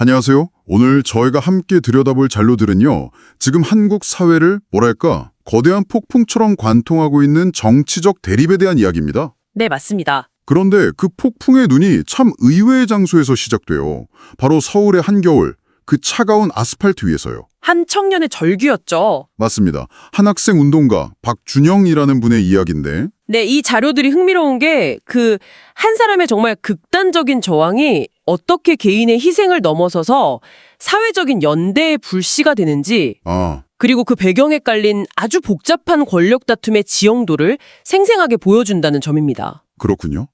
안녕하세요. 오늘 저희가 함께 들여다볼 잔료들은요. 지금 한국 사회를 거대한 폭풍처럼 관통하고 있는 정치적 대립에 대한 이야기입니다. 네, 맞습니다. 그런데 그 폭풍의 눈이 참 의외의 장소에서 시작돼요. 바로 서울의 한겨울, 그 차가운 아스팔트 위에서요. 한 청년의 절규였죠. 맞습니다. 한 학생 운동가 박준영이라는 분의 이야기인데 네, 이 자료들이 흥미로운 게 한 사람의 정말 극단적인 저항이 어떻게 개인의 희생을 넘어서서 사회적인 연대의 불씨가 되는지, 그리고 그 배경에 깔린 아주 복잡한 권력 다툼의 지형도를 생생하게 보여준다는 점입니다. 그렇군요.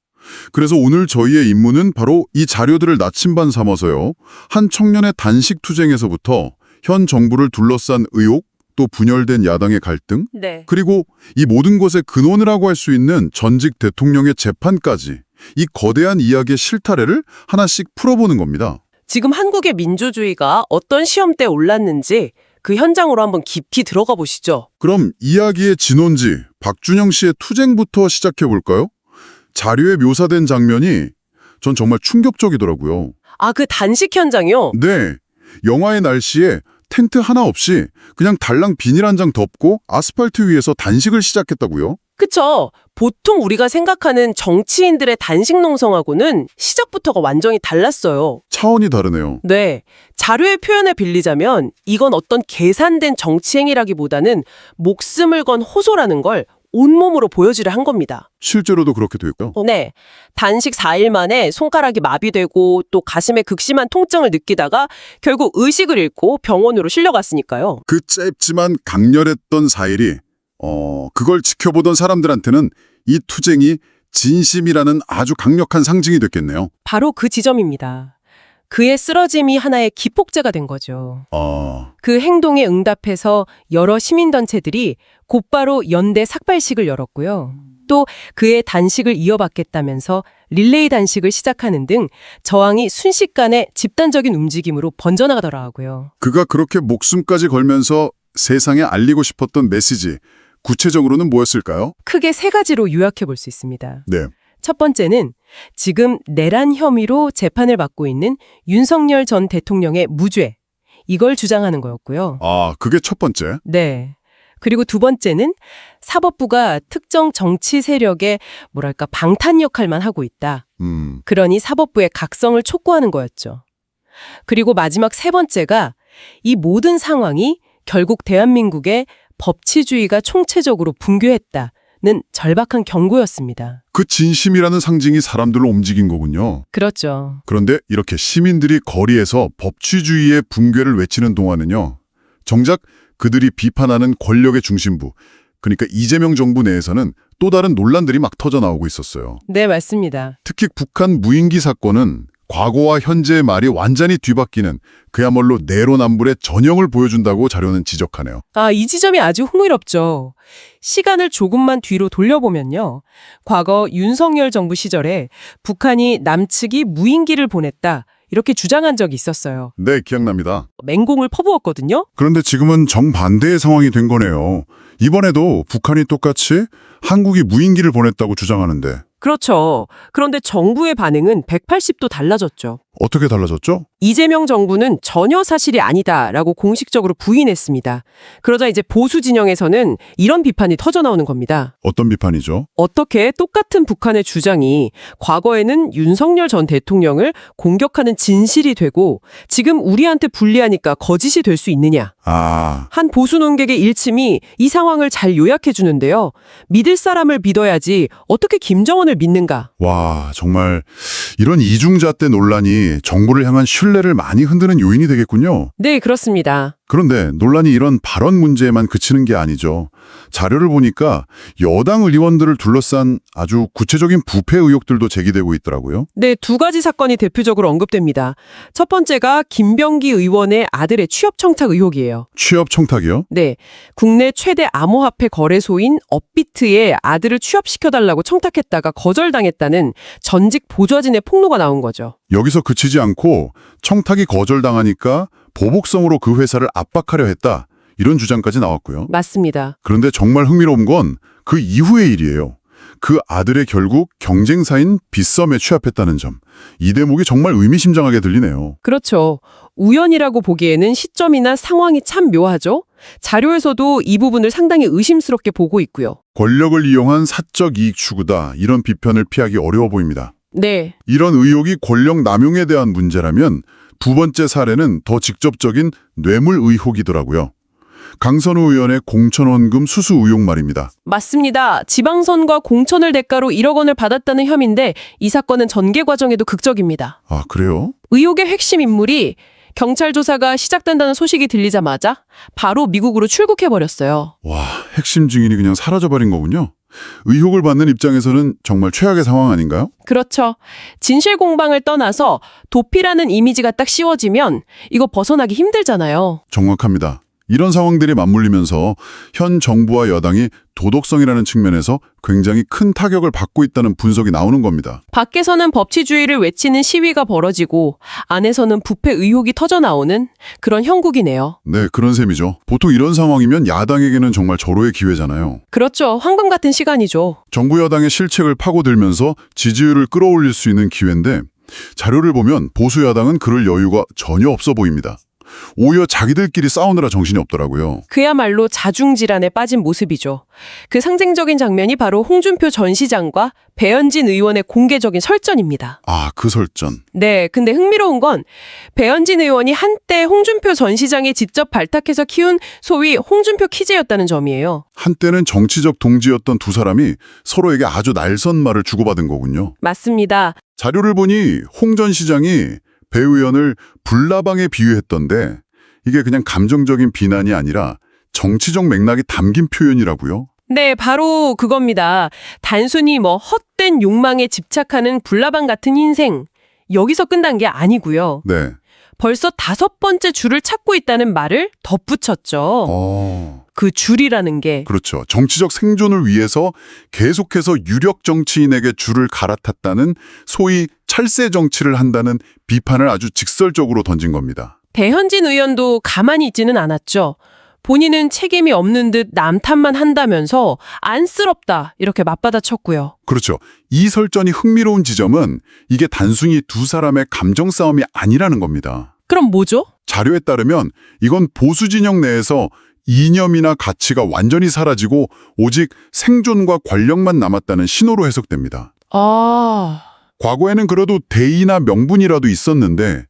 그래서 오늘 저희의 임무는 바로 이 자료들을 나침반 삼아서요. 한 청년의 단식 투쟁에서부터 현 정부를 둘러싼 의혹, 또 분열된 야당의 갈등, 네. 그리고 이 모든 것의 근원이라고 할 수 있는 전직 대통령의 재판까지 이 거대한 이야기의 실타래를 하나씩 풀어보는 겁니다. 지금 한국의 민주주의가 어떤 시험대에 올랐는지 그 현장으로 한번 깊이 들어가 보시죠. 그럼 이야기의 진원지 박준영 씨의 투쟁부터 시작해볼까요? 자료에 묘사된 장면이 전 정말 충격적이더라고요. 아, 그 단식 현장이요? 네, 영하의 날씨에 텐트 하나 없이 그냥 달랑 비닐 한 장 덮고 아스팔트 위에서 단식을 시작했다고요? 그쵸. 보통 우리가 생각하는 정치인들의 단식 농성하고는 시작부터가 완전히 달랐어요. 차원이 다르네요. 네. 자료의 표현을 빌리자면 이건 어떤 계산된 정치 행위라기보다는 목숨을 건 호소라는 걸 온몸으로 보여주려 한 겁니다. 실제로도 그렇게 됐고요. 네. 단식 4일 만에 손가락이 마비되고 또 가슴에 극심한 통증을 느끼다가 결국 의식을 잃고 병원으로 실려갔으니까요. 그 짧지만 강렬했던 4일이 그걸 지켜보던 사람들한테는 이 투쟁이 진심이라는 아주 강력한 상징이 됐겠네요. 바로 그 지점입니다. 그의 쓰러짐이 하나의 기폭제가 된 거죠. 그 행동에 응답해서 여러 시민단체들이 곧바로 연대 삭발식을 열었고요. 또 그의 단식을 이어받겠다면서 릴레이 단식을 시작하는 등 저항이 순식간에 집단적인 움직임으로 번져나가더라고요. 그가 그렇게 목숨까지 걸면서 세상에 알리고 싶었던 메시지, 구체적으로는 뭐였을까요? 크게 세 가지로 요약해 볼 수 있습니다. 네. 첫 번째는 지금 내란 혐의로 재판을 받고 있는 윤석열 전 대통령의 무죄, 이걸 주장하는 거였고요. 그게 첫 번째. 네. 그리고 두 번째는 사법부가 특정 정치 세력의 방탄 역할만 하고 있다. 그러니 사법부의 각성을 촉구하는 거였죠. 그리고 마지막 세 번째가 이 모든 상황이 결국 대한민국의 법치주의가 총체적으로 붕괴했다는 절박한 경고였습니다. 그 진심이라는 상징이 사람들을 움직인 거군요. 그렇죠. 그런데 이렇게 시민들이 거리에서 법치주의의 붕괴를 외치는 동안은요. 정작 그들이 비판하는 권력의 중심부, 그러니까 이재명 정부 내에서는 또 다른 논란들이 막 터져나오고 있었어요. 네, 맞습니다. 특히 북한 무인기 사건은 과거와 현재의 말이 완전히 뒤바뀌는 그야말로 내로남불의 전형을 보여준다고 자료는 지적하네요. 이 지점이 아주 흥미롭죠. 시간을 조금만 뒤로 돌려보면요. 과거 윤석열 정부 시절에 북한이 남측이 무인기를 보냈다, 이렇게 주장한 적이 있었어요. 네, 기억납니다. 맹공을 퍼부었거든요. 그런데 지금은 정반대의 상황이 된 거네요. 이번에도 북한이 똑같이 한국이 무인기를 보냈다고 주장하는데 그렇죠. 그런데 정부의 반응은 180도 달라졌죠. 어떻게 달라졌죠? 이재명 정부는 전혀 사실이 아니다라고 공식적으로 부인했습니다. 그러자 이제 보수 진영에서는 이런 비판이 터져나오는 겁니다. 어떤 비판이죠? 어떻게 똑같은 북한의 주장이 과거에는 윤석열 전 대통령을 공격하는 진실이 되고 지금 우리한테 불리하니까 거짓이 될 수 있느냐. 한 보수 논객의 일침이 이 상황을 잘 요약해 주는데요. 믿을 사람을 믿어야지 어떻게 김정은을 믿는가. 와, 정말 이런 이중잣대 논란이 정부를 향한 신뢰를 많이 흔드는 요인이 되겠군요. 네, 그렇습니다. 그런데 논란이 이런 발언 문제에만 그치는 게 아니죠. 자료를 보니까 여당 의원들을 둘러싼 아주 구체적인 부패 의혹들도 제기되고 있더라고요. 네, 두 가지 사건이 대표적으로 언급됩니다. 첫 번째가 김병기 의원의 아들의 취업 청탁 의혹이에요. 취업 청탁이요? 네, 국내 최대 암호화폐 거래소인 업비트에 아들을 취업시켜달라고 청탁했다가 거절당했다는 전직 보좌진의 폭로가 나온 거죠. 여기서 그치지 않고 청탁이 거절당하니까 보복성으로 그 회사를 압박하려 했다. 이런 주장까지 나왔고요. 맞습니다. 그런데 정말 흥미로운 건 그 이후의 일이에요. 그 아들의 결국 경쟁사인 빗썸에 취합했다는 점. 이 대목이 정말 의미심장하게 들리네요. 그렇죠. 우연이라고 보기에는 시점이나 상황이 참 묘하죠. 자료에서도 이 부분을 상당히 의심스럽게 보고 있고요. 권력을 이용한 사적 이익 추구다. 이런 비판을 피하기 어려워 보입니다. 네, 이런 의혹이 권력 남용에 대한 문제라면 두 번째 사례는 더 직접적인 뇌물 의혹이더라고요. 강선우 의원의 공천원금 수수 의혹 말입니다. 맞습니다. 지방선과 공천을 대가로 1억 원을 받았다는 혐의인데 이 사건은 전개 과정에도 극적입니다. 아, 그래요? 의혹의 핵심 인물이 경찰 조사가 시작된다는 소식이 들리자마자 바로 미국으로 출국해버렸어요. 와, 핵심 증인이 그냥 사라져버린 거군요. 의혹을 받는 입장에서는 정말 최악의 상황 아닌가요? 그렇죠. 진실 공방을 떠나서 도피라는 이미지가 딱 씌워지면 이거 벗어나기 힘들잖아요. 정확합니다. 이런 상황들이 맞물리면서 현 정부와 여당이 도덕성이라는 측면에서 굉장히 큰 타격을 받고 있다는 분석이 나오는 겁니다. 밖에서는 법치주의를 외치는 시위가 벌어지고 안에서는 부패 의혹이 터져나오는 그런 형국이네요. 네, 그런 셈이죠. 보통 이런 상황이면 야당에게는 정말 절호의 기회잖아요. 그렇죠. 황금 같은 시간이죠. 정부 여당의 실책을 파고들면서 지지율을 끌어올릴 수 있는 기회인데 자료를 보면 보수 야당은 그럴 여유가 전혀 없어 보입니다. 오히려 자기들끼리 싸우느라 정신이 없더라고요. 그야말로 자중질환에 빠진 모습이죠. 그 상징적인 장면이 바로 홍준표 전 시장과 배현진 의원의 공개적인 설전입니다. 아, 그 설전. 네, 근데 흥미로운 건 배현진 의원이 한때 홍준표 전 시장이 직접 발탁해서 키운 소위 홍준표 키즈였다는 점이에요. 한때는 정치적 동지였던 두 사람이 서로에게 아주 날선 말을 주고받은 거군요. 맞습니다. 자료를 보니 홍 전 시장이 배 의원을 불나방에 비유했던데 이게 그냥 감정적인 비난이 아니라 정치적 맥락이 담긴 표현이라고요? 네, 바로 그겁니다. 단순히 헛된 욕망에 집착하는 불나방 같은 인생. 여기서 끝난 게 아니고요. 네. 벌써 5번째 줄을 찾고 있다는 말을 덧붙였죠. 그 줄이라는 게. 그렇죠. 정치적 생존을 위해서 계속해서 유력 정치인에게 줄을 갈아탔다는 소위 찰세 정치를 한다는 비판을 아주 직설적으로 던진 겁니다. 배현진 의원도 가만히 있지는 않았죠. 본인은 책임이 없는 듯 남 탓만 한다면서 안쓰럽다 이렇게 맞받아쳤고요. 그렇죠. 이 설전이 흥미로운 지점은 이게 단순히 두 사람의 감정 싸움이 아니라는 겁니다. 그럼 뭐죠? 자료에 따르면 이건 보수 진영 내에서 이념이나 가치가 완전히 사라지고 오직 생존과 권력만 남았다는 신호로 해석됩니다. 과거에는 그래도 대의나 명분이라도 있었는데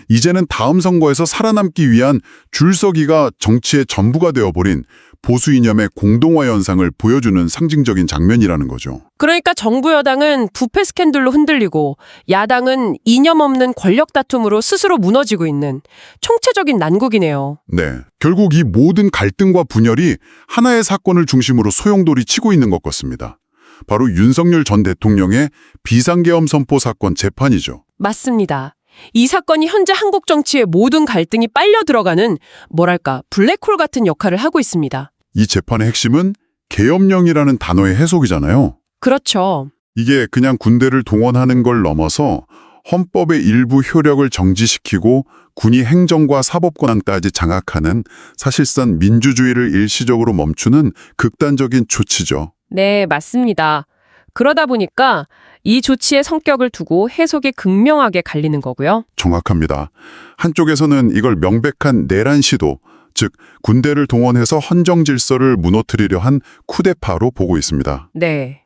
이제는 다음 선거에서 살아남기 위한 줄서기가 정치의 전부가 되어버린 보수 이념의 공동화 현상을 보여주는 상징적인 장면이라는 거죠. 그러니까 정부 여당은 부패 스캔들로 흔들리고 야당은 이념 없는 권력 다툼으로 스스로 무너지고 있는 총체적인 난국이네요. 네, 결국 이 모든 갈등과 분열이 하나의 사건을 중심으로 소용돌이 치고 있는 것 같습니다. 바로 윤석열 전 대통령의 비상계엄 선포 사건 재판이죠. 맞습니다. 이 사건이 현재 한국 정치의 모든 갈등이 빨려 들어가는 블랙홀 같은 역할을 하고 있습니다. 이 재판의 핵심은 계엄령이라는 단어의 해석이잖아요. 그렇죠. 이게 그냥 군대를 동원하는 걸 넘어서 헌법의 일부 효력을 정지시키고 군이 행정과 사법권한까지 장악하는 사실상 민주주의를 일시적으로 멈추는 극단적인 조치죠. 네, 맞습니다. 그러다 보니까 이 조치의 성격을 두고 해석이 극명하게 갈리는 거고요. 정확합니다. 한쪽에서는 이걸 명백한 내란 시도, 즉 군대를 동원해서 헌정 질서를 무너뜨리려 한 쿠데파로 보고 있습니다. 네.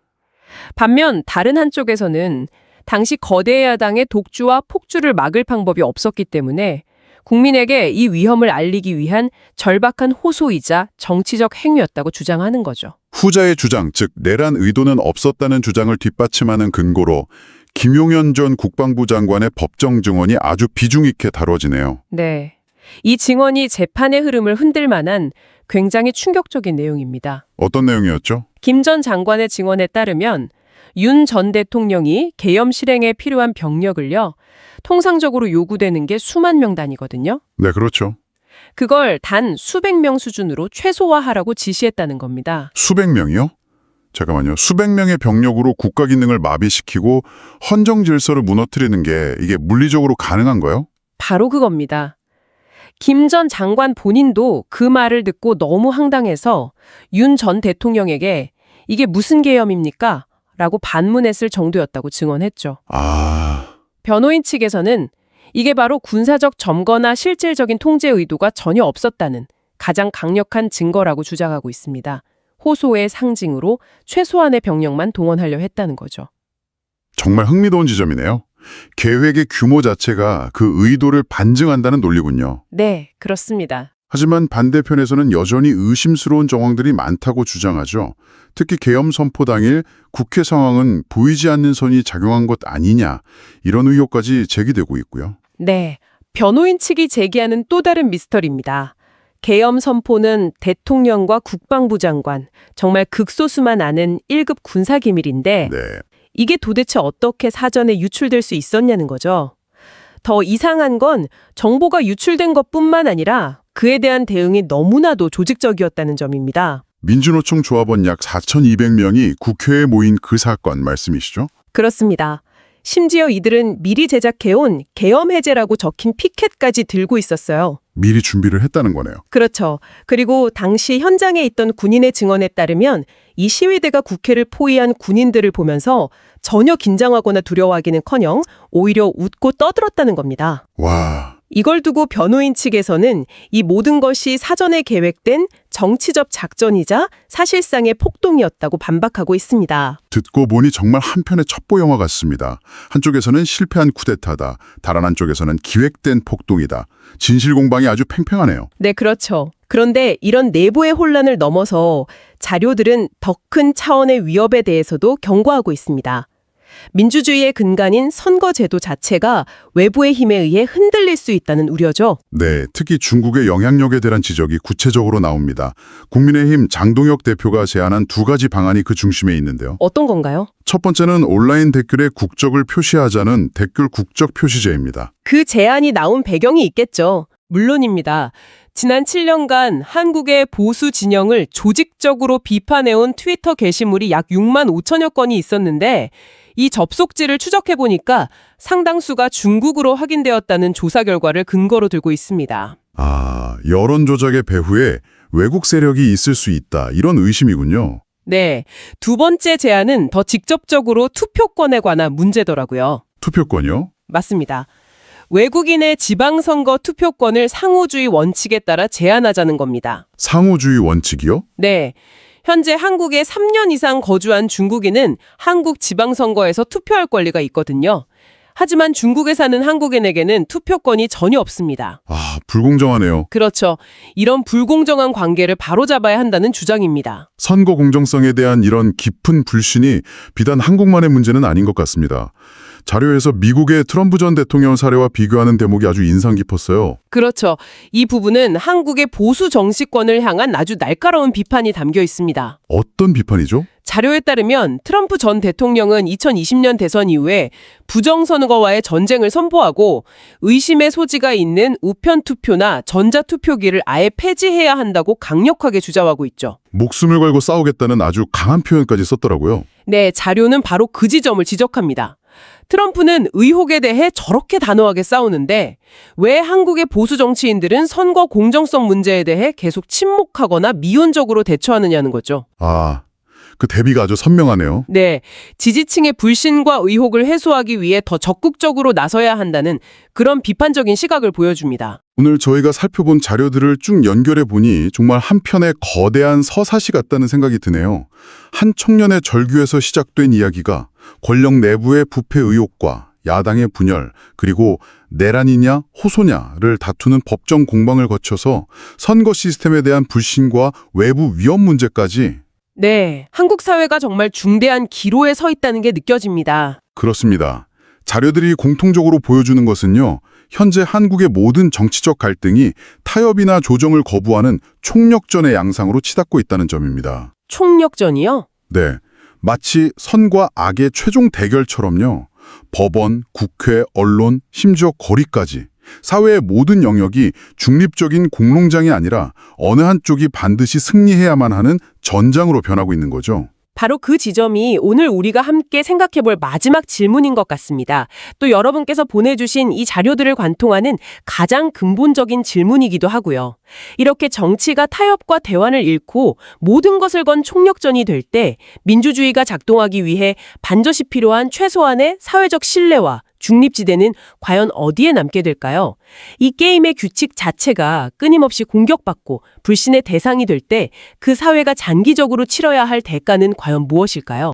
반면 다른 한쪽에서는 당시 거대 야당의 독주와 폭주를 막을 방법이 없었기 때문에 국민에게 이 위험을 알리기 위한 절박한 호소이자 정치적 행위였다고 주장하는 거죠. 후자의 주장, 즉 내란 의도는 없었다는 주장을 뒷받침하는 근거로 김용현 전 국방부 장관의 법정 증언이 아주 비중 있게 다뤄지네요. 네. 이 증언이 재판의 흐름을 흔들 만한 굉장히 충격적인 내용입니다. 어떤 내용이었죠? 김 전 장관의 증언에 따르면 윤 전 대통령이 계엄 실행에 필요한 병력을요, 통상적으로 요구되는 게 수만 명 단위거든요. 네, 그렇죠. 그걸 단 수백 명 수준으로 최소화하라고 지시했다는 겁니다. 수백 명이요? 잠깐만요. 수백 명의 병력으로 국가 기능을 마비시키고 헌정 질서를 무너뜨리는 게 이게 물리적으로 가능한가요? 바로 그겁니다. 김 전 장관 본인도 그 말을 듣고 너무 황당해서 윤 전 대통령에게 이게 무슨 계엄입니까? 라고 반문했을 정도였다고 증언했죠. 아, 변호인 측에서는 이게 바로 군사적 점거나 실질적인 통제 의도가 전혀 없었다는 가장 강력한 증거라고 주장하고 있습니다. 호소의 상징으로 최소한의 병력만 동원하려 했다는 거죠. 정말 흥미로운 지점이네요. 계획의 규모 자체가 그 의도를 반증한다는 논리군요. 네, 그렇습니다. 하지만 반대편에서는 여전히 의심스러운 정황들이 많다고 주장하죠. 특히 계엄 선포 당일 국회 상황은 보이지 않는 선이 작용한 것 아니냐, 이런 의혹까지 제기되고 있고요. 네, 변호인 측이 제기하는 또 다른 미스터리입니다. 계엄 선포는 대통령과 국방부 장관, 정말 극소수만 아는 1급 군사기밀인데 네, 이게 도대체 어떻게 사전에 유출될 수 있었냐는 거죠. 더 이상한 건 정보가 유출된 것뿐만 아니라 그에 대한 대응이 너무나도 조직적이었다는 점입니다. 민주노총 조합원 약 4,200명이 국회에 모인 그 사건 말씀이시죠? 그렇습니다. 심지어 이들은 미리 제작해온 계엄 해제라고 적힌 피켓까지 들고 있었어요. 미리 준비를 했다는 거네요. 그렇죠. 그리고 당시 현장에 있던 군인의 증언에 따르면 이 시위대가 국회를 포위한 군인들을 보면서 전혀 긴장하거나 두려워하기는커녕 오히려 웃고 떠들었다는 겁니다. 와, 이걸 두고 변호인 측에서는 이 모든 것이 사전에 계획된 정치적 작전이자 사실상의 폭동이었다고 반박하고 있습니다. 듣고 보니 정말 한편의 첩보 영화 같습니다. 한쪽에서는 실패한 쿠데타다, 다른 한쪽에서는 기획된 폭동이다. 진실 공방이 아주 팽팽하네요. 네, 그렇죠. 그런데 이런 내부의 혼란을 넘어서 자료들은 더 큰 차원의 위협에 대해서도 경고하고 있습니다. 민주주의의 근간인 선거제도 자체가 외부의 힘에 의해 흔들릴 수 있다는 우려죠. 네, 특히 중국의 영향력에 대한 지적이 구체적으로 나옵니다. 국민의힘 장동혁 대표가 제안한 두 가지 방안이 그 중심에 있는데요. 어떤 건가요? 첫 번째는 온라인 댓글에 국적을 표시하자는 댓글 국적 표시제입니다. 그 제안이 나온 배경이 있겠죠. 물론입니다. 지난 7년간 한국의 보수 진영을 조직적으로 비판해온 트위터 게시물이 약 6만 5천여 건이 있었는데 이 접속지를 추적해보니까 상당수가 중국으로 확인되었다는 조사 결과를 근거로 들고 있습니다. 아, 여론 조작의 배후에 외국 세력이 있을 수 있다, 이런 의심이군요. 네, 두 번째 제안은 더 직접적으로 투표권에 관한 문제더라고요. 투표권이요? 맞습니다. 외국인의 지방선거 투표권을 상호주의 원칙에 따라 제한하자는 겁니다. 상호주의 원칙이요? 네. 현재 한국에 3년 이상 거주한 중국인은 한국 지방선거에서 투표할 권리가 있거든요. 하지만 중국에 사는 한국인에게는 투표권이 전혀 없습니다. 아, 불공정하네요. 그렇죠. 이런 불공정한 관계를 바로잡아야 한다는 주장입니다. 선거 공정성에 대한 이런 깊은 불신이 비단 한국만의 문제는 아닌 것 같습니다. 자료에서 미국의 트럼프 전 대통령 사례와 비교하는 대목이 아주 인상 깊었어요. 그렇죠. 이 부분은 한국의 보수 정치권을 향한 아주 날카로운 비판이 담겨 있습니다. 어떤 비판이죠? 자료에 따르면 트럼프 전 대통령은 2020년 대선 이후에 부정선거와의 전쟁을 선포하고 의심의 소지가 있는 우편투표나 전자투표기를 아예 폐지해야 한다고 강력하게 주장하고 있죠. 목숨을 걸고 싸우겠다는 아주 강한 표현까지 썼더라고요. 네, 자료는 바로 그 지점을 지적합니다. 트럼프는 의혹에 대해 저렇게 단호하게 싸우는데 왜 한국의 보수 정치인들은 선거 공정성 문제에 대해 계속 침묵하거나 미온적으로 대처하느냐는 거죠. 아, 그 대비가 아주 선명하네요. 네, 지지층의 불신과 의혹을 해소하기 위해 더 적극적으로 나서야 한다는 그런 비판적인 시각을 보여줍니다. 오늘 저희가 살펴본 자료들을 쭉 연결해 보니 정말 한편의 거대한 서사시 같다는 생각이 드네요. 한 청년의 절규에서 시작된 이야기가 권력 내부의 부패 의혹과 야당의 분열, 그리고 내란이냐 호소냐를 다투는 법정 공방을 거쳐서 선거 시스템에 대한 불신과 외부 위험 문제까지. 네, 한국 사회가 정말 중대한 기로에 서 있다는 게 느껴집니다. 그렇습니다. 자료들이 공통적으로 보여주는 것은요, 현재 한국의 모든 정치적 갈등이 타협이나 조정을 거부하는 총력전의 양상으로 치닫고 있다는 점입니다. 총력전이요? 네, 마치 선과 악의 최종 대결처럼요. 법원, 국회, 언론, 심지어 거리까지 사회의 모든 영역이 중립적인 공론장이 아니라 어느 한쪽이 반드시 승리해야만 하는 전장으로 변하고 있는 거죠. 바로 그 지점이 오늘 우리가 함께 생각해 볼 마지막 질문인 것 같습니다. 또 여러분께서 보내주신 이 자료들을 관통하는 가장 근본적인 질문이기도 하고요. 이렇게 정치가 타협과 대화를 잃고 모든 것을 건 총력전이 될 때 민주주의가 작동하기 위해 반드시 필요한 최소한의 사회적 신뢰와 중립지대는 과연 어디에 남게 될까요? 이 게임의 규칙 자체가 끊임없이 공격받고 불신의 대상이 될 때 그 사회가 장기적으로 치러야 할 대가는 과연 무엇일까요?